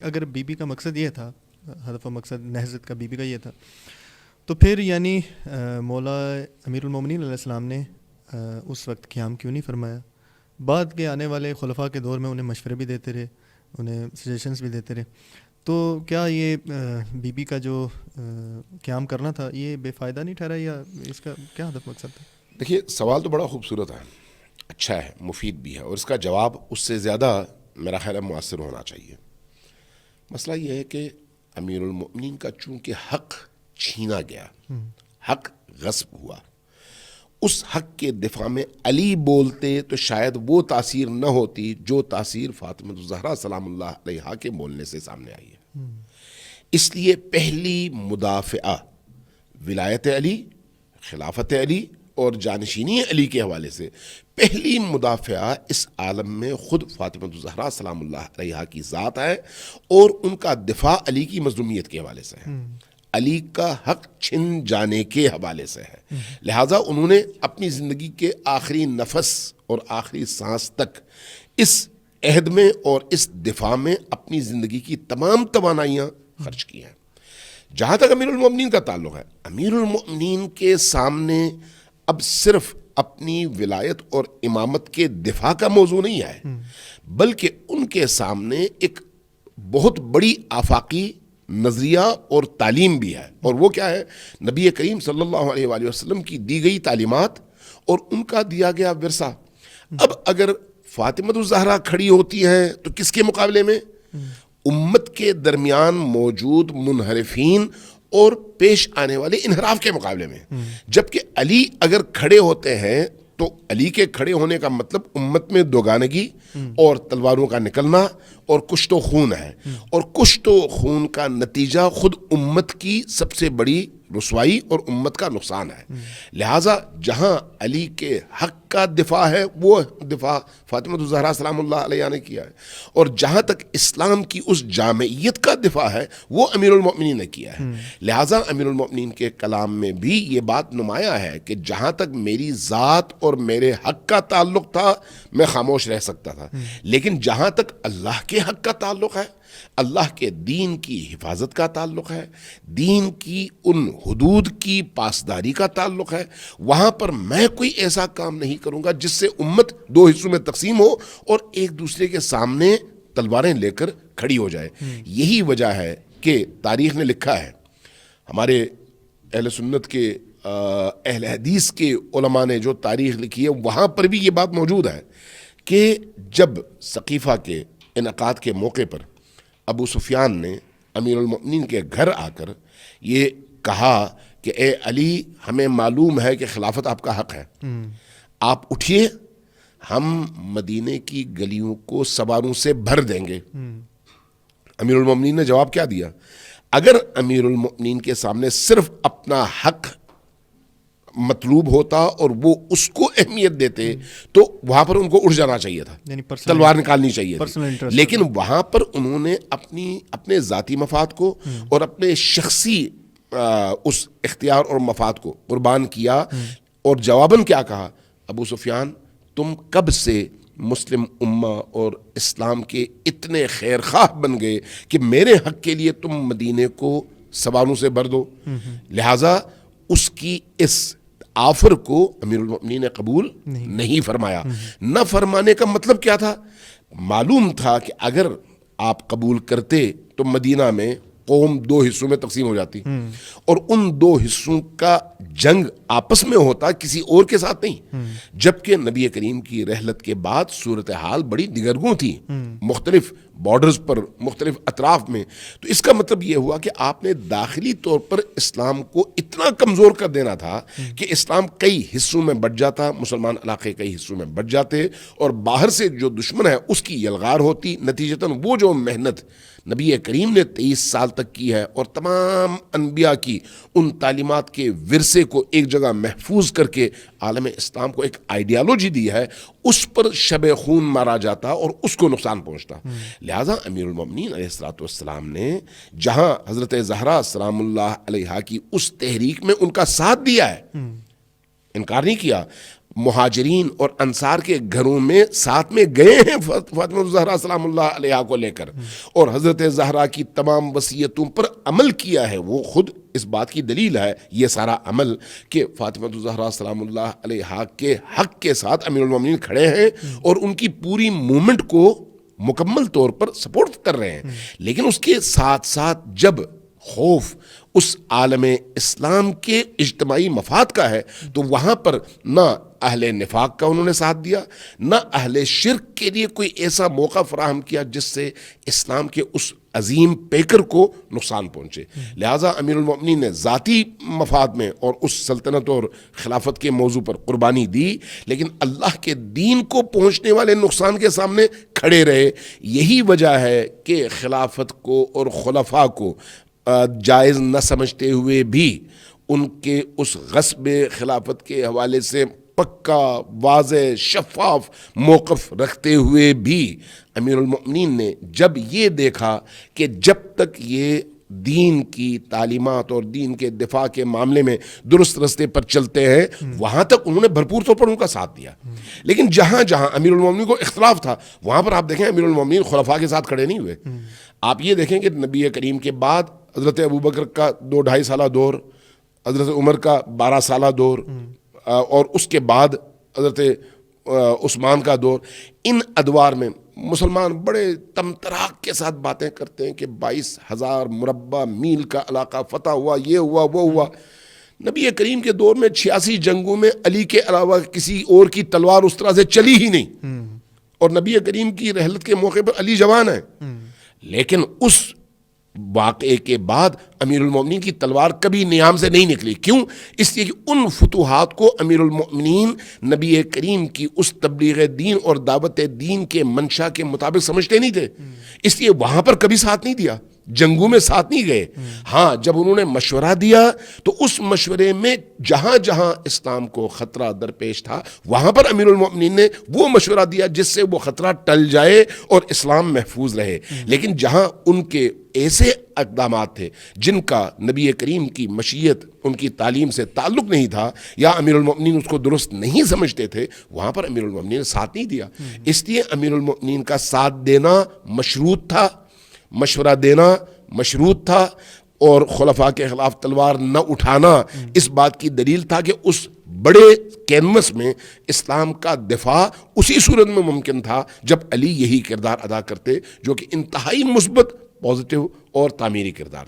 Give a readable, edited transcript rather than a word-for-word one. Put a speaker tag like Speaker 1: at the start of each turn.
Speaker 1: اگر be be کا مقصد یہ تھا، ہدف و مقصد نہضت کا بی بی کا یہ تھا، تو پھر یعنی مولا امیر المومنین علیہ السلام نے اس وقت قیام کیوں نہیں فرمایا؟ بعد کے آنے والے خلفاء کے دور میں انہیں مشورے بھی دیتے رہے، انہیں سجیشنز بھی دیتے رہے، تو کیا یہ بی بی کا جو قیام کرنا تھا یہ بے فائدہ نہیں ٹھہرا، یا اس کا کیا ہدف مقصد تھا؟
Speaker 2: دیکھیے، سوال تو بڑا خوبصورت ہے، اچھا ہے، مفید بھی ہے، اور اس کا جواب اس سے زیادہ میرا خیال ہے مؤثر ہونا چاہیے۔ مسئلہ یہ ہے کہ امیر المؤمنین کا چونکہ حق چھینا گیا، حق غصب ہوا، اس حق کے دفاع میں علی بولتے تو شاید وہ تاثیر نہ ہوتی جو تاثیر فاطمہ الزہرا سلام اللہ علیہا کے بولنے سے سامنے آئی ہے۔ اس لیے پہلی مدافعہ ولایت علی، خلافت علی اور جانشینی علی کے حوالے سے پہلی مدافعہ اس عالم میں خود فاطمہ الزہرا سلام اللہ علیہا کی ذات ہے، اور ان کا دفاع علی کی مظلومیت کے حوالے سے ہے، علی کا حق چھن جانے کے حوالے سے ہے۔ لہٰذا انہوں نے اپنی زندگی کے آخری نفس اور آخری سانس تک اس عہد میں اور اس دفاع میں اپنی زندگی کی تمام توانائیاں خرچ کی ہیں۔ جہاں تک امیر المؤمنین کا تعلق ہے، امیر المؤمنین کے سامنے اب صرف اپنی ولایت اور امامت کے دفاع کا موضوع نہیں ہے، بلکہ ان کے سامنے ایک بہت بڑی آفاقی نظریہ اور تعلیم بھی ہے، اور وہ کیا ہے؟ نبی کریم صلی اللہ علیہ وآلہ وسلم کی دی گئی تعلیمات اور ان کا دیا گیا ورثہ۔ اب اگر فاطمہ الزہرا کھڑی ہوتی ہیں تو کس کے مقابلے میں؟ امت کے درمیان موجود منحرفین اور پیش آنے والے انحراف کے مقابلے میں۔ جبکہ علی اگر کھڑے ہوتے ہیں تو علی کے کھڑے ہونے کا مطلب امت میں دوگانگی اور تلواروں کا نکلنا اور کشت و خون ہے، اور کشت و خون کا نتیجہ خود امت کی سب سے بڑی رسوائی اور امت کا نقصان ہے۔ لہٰذا جہاں علی کے حق کا دفاع ہے وہ دفاع فاطمہ الزہرا سلام اللہ علیہ نے کیا ہے، اور جہاں تک اسلام کی اس جامعیت کا دفاع ہے وہ امیر المؤمنین نے کیا ہے۔ لہٰذا امیر المؤمنین کے کلام میں بھی یہ بات نمایاں ہے کہ جہاں تک میری ذات اور میرے حق کا تعلق تھا میں خاموش رہ سکتا تھا، لیکن جہاں تک اللہ کے حق کا تعلق ہے، اللہ کے دین کی حفاظت کا تعلق ہے، دین کی ان حدود کی پاسداری کا تعلق ہے، وہاں پر میں کوئی ایسا کام نہیں کروں گا جس سے امت دو حصوں میں تقسیم ہو اور ایک دوسرے کے سامنے تلواریں لے کر کھڑی ہو جائے۔ یہی وجہ ہے کہ تاریخ نے لکھا ہے، ہمارے اہل سنت کے اہل حدیث کے علماء نے جو تاریخ لکھی ہے وہاں پر بھی یہ بات موجود ہے کہ جب سقیفہ کے انعقاد کے موقع پر ابو سفیان نے امیر المؤمنین کے گھر آ کر یہ کہا کہ اے علی، ہمیں معلوم ہے کہ خلافت آپ کا حق ہے، آپ اٹھیے، ہم مدینے کی گلیوں کو سواروں سے بھر دیں گے۔ امیر المؤمنین نے جواب کیا دیا؟ اگر امیر المؤمنین کے سامنے صرف اپنا حق مطلوب ہوتا اور وہ اس کو اہمیت دیتے تو وہاں پر ان کو اٹھ جانا چاہیے تھا،
Speaker 1: یعنی
Speaker 2: تلوار نکالنی چاہیے تھی، لیکن وہاں پر انہوں نے اپنے ذاتی مفاد کو اور اپنے شخصی اس اختیار اور مفاد کو قربان کیا، اور جواباً کیا کہا؟ ابو سفیان، تم کب سے مسلم امہ اور اسلام کے اتنے خیر خواہ بن گئے کہ میرے حق کے لیے تم مدینے کو سواروں سے بھر دو؟ لہٰذا اس کی اس آفر کو امیر المؤمنین نے قبول نہیں فرمایا۔ نہ فرمانے کا مطلب کیا تھا؟ معلوم تھا کہ اگر آپ قبول کرتے تو مدینہ میں قوم دو حصوں میں تقسیم ہو جاتی، اور ان دو حصوں کا جنگ آپس میں ہوتا، کسی اور کے ساتھ نہیں۔ جبکہ نبی کریم کی رحلت کے بعد صورتحال بڑی دگرگوں تھی، مختلف بارڈرز پر، مختلف اطراف میں، تو اس کا مطلب یہ ہوا کہ آپ نے داخلی طور پر اسلام کو اتنا کمزور کر دینا تھا کہ اسلام کئی حصوں میں بٹ جاتا، مسلمان علاقے کئی حصوں میں بٹ جاتے، اور باہر سے جو دشمن ہے اس کی یلغار ہوتی۔ نتیجتاً وہ جو محنت نبی کریم نے 23 سال تک کی ہے اور تمام انبیاء کی ان تعلیمات کے ورثے کو ایک جگہ محفوظ کر کے عالم اسلام کو ایک آئیڈیالوجی دی ہے، اس پر شب خون مارا جاتا اور اس کو نقصان پہنچتا۔ لہٰذا امیر المؤمنین علیہ الصلوۃ والسلام نے جہاں حضرت زہرا سلام اللہ علیہا کی اس تحریک میں ان کا ساتھ دیا ہے، انکار نہیں کیا، مہاجرین اور انصار کے گھروں میں ساتھ میں گئے ہیں فاطمہ الزہرا سلام اللہ علیہا کو لے کر، اور حضرت زہرا کی تمام وصیتوں پر عمل کیا ہے. وہ خود اس بات کی دلیل ہے یہ سارا عمل کہ فاطمہ الزہرا سلام اللہ علیہا کے حق کے ساتھ امیر المومنین کھڑے ہیں اور ان کی پوری موومنٹ کو مکمل طور پر سپورٹ کر رہے ہیں. لیکن اس کے ساتھ ساتھ جب خوف اس عالم اسلام کے اجتماعی مفاد کا ہے تو وہاں پر نہ اہل نفاق کا انہوں نے ساتھ دیا، نہ اہل شرک کے لیے کوئی ایسا موقع فراہم کیا جس سے اسلام کے اس عظیم پیکر کو نقصان پہنچے. لہٰذا امیر المومنین نے ذاتی مفاد میں اور اس سلطنت اور خلافت کے موضوع پر قربانی دی، لیکن اللہ کے دین کو پہنچنے والے نقصان کے سامنے کھڑے رہے. یہی وجہ ہے کہ خلافت کو اور خلفاء کو جائز نہ سمجھتے ہوئے بھی ان کے اس غصب خلافت کے حوالے سے پکا واضح شفاف موقف رکھتے ہوئے بھی امیر المؤمنین نے جب یہ دیکھا کہ جب تک یہ دین کی تعلیمات اور دین کے دفاع کے معاملے میں درست رستے پر چلتے ہیں وہاں تک انہوں نے بھرپور طور پر ان کا ساتھ دیا. لیکن جہاں جہاں امیر المومنین کو اختلاف تھا وہاں پر آپ دیکھیں امیر المومنین خلفاء کے ساتھ کھڑے نہیں ہوئے. آپ یہ دیکھیں کہ نبی کریم کے بعد حضرت ابوبکر کا 2-2.5 سالہ دور، حضرت عمر کا 12 سالہ دور، اور اس کے بعد حضرت عثمان کا دور. ان ادوار میں مسلمان بڑے تمتراک کے ساتھ باتیں کرتے ہیں کہ 22,000 مربع میل کا علاقہ فتح ہوا، یہ ہوا وہ ہوا. نبی کریم کے دور میں 86 جنگوں میں علی کے علاوہ کسی اور کی تلوار اس طرح سے چلی ہی نہیں، اور نبی کریم کی رحلت کے موقع پر علی جوان ہے. لیکن اس واقعے کے بعد امیر المومنین کی تلوار کبھی نیام سے نہیں نکلی. کیوں؟ اس لیے کہ ان فتوحات کو امیر المومنین نبی کریم کی اس تبلیغ دین اور دعوت دین کے منشا کے مطابق سمجھتے نہیں تھے، اس لیے وہاں پر کبھی ساتھ نہیں دیا، جنگوں میں ساتھ نہیں گئے. ہاں جب انہوں نے مشورہ دیا تو اس مشورے میں جہاں جہاں اسلام کو خطرہ درپیش تھا وہاں پر امیر المومنین نے وہ مشورہ دیا جس سے وہ خطرہ ٹل جائے اور اسلام محفوظ رہے. لیکن جہاں ان کے ایسے اقدامات تھے جن کا نبی کریم کی مشیت ان کی تعلیم سے تعلق نہیں تھا یا امیر المومنین اس کو درست نہیں سمجھتے تھے وہاں پر امیر المومنین نے ساتھ نہیں دیا. اس لیے امیر المومنین کا ساتھ دینا مشروط تھا، مشورہ دینا مشروط تھا، اور خلفاء کے خلاف تلوار نہ اٹھانا اس بات کی دلیل تھا کہ اس بڑے کینوس میں اسلام کا دفاع اسی صورت میں ممکن تھا جب علی یہی کردار ادا کرتے جو کہ انتہائی مثبت، پازیٹیو اور تعمیری کردار تھا.